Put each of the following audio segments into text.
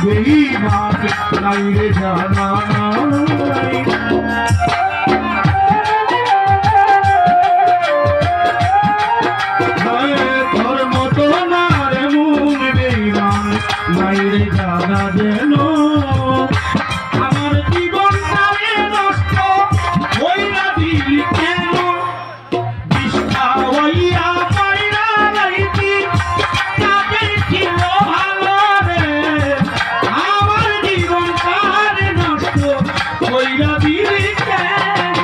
বেঈমান নাই রে জানা তোর মতো না রে মন বেঈমান নাই রে জানা যেন আমার জীবনটা নষ্ট হইয়া দিলি কেন বিষ্ঠা হইয়া পাইরা যাইতি তাকে ছিল ভালো রে আমার জীবনটা নষ্ট হইয়া দিলি কেন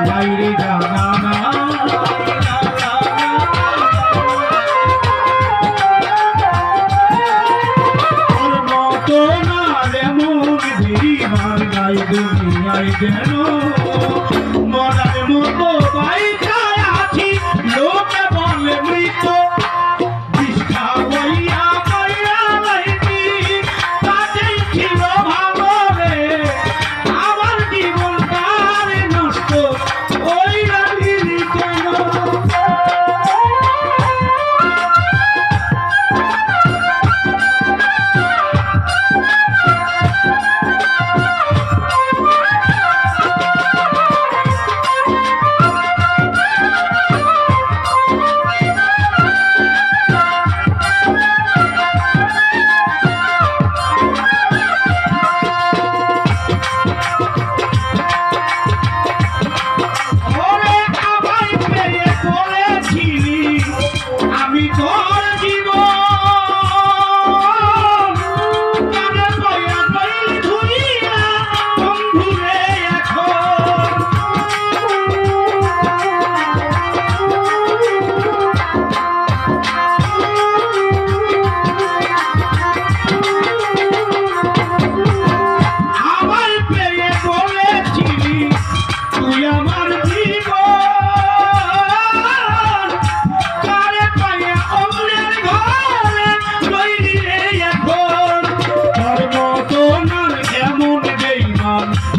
বাইরে জানা না তোর মতো না এমন বেঈমান নাই দুনিয়ায় যেন মরার মতো বাইকায় আছি লোকে বলে মৃত বিষ্ঠা হইয়া পাইয়া যাইতি তাতেই ছিল ভালো রে আমার জীবনটা নষ্ট হইয়া দিলি কেন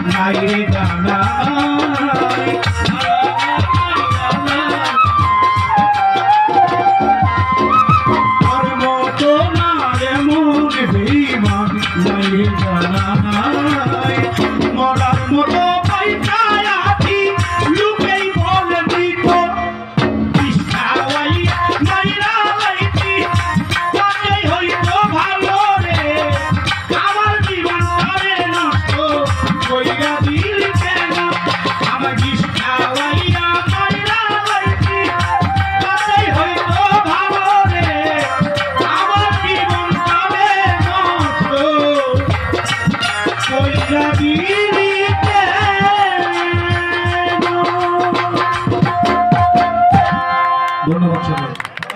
বাইরে জানা তোর মতো না এমন বেঈমান বাইরে জানা মরার মতো পাইকায় আছি লোকেই বলে মৃত বিষ্ঠা হইয়া মাইরা যাইতি তাতেই হইতো ভালো রে আমার জীবনটা নষ্ট হইয়া দিলি কেন আমার বিষ্ঠা হইয়া মাইরা যাইতি তাতেই হইতো ভালো রে আমার জীবনটা নষ্ট হইয়া দিলি কেন ধন্যবাদ।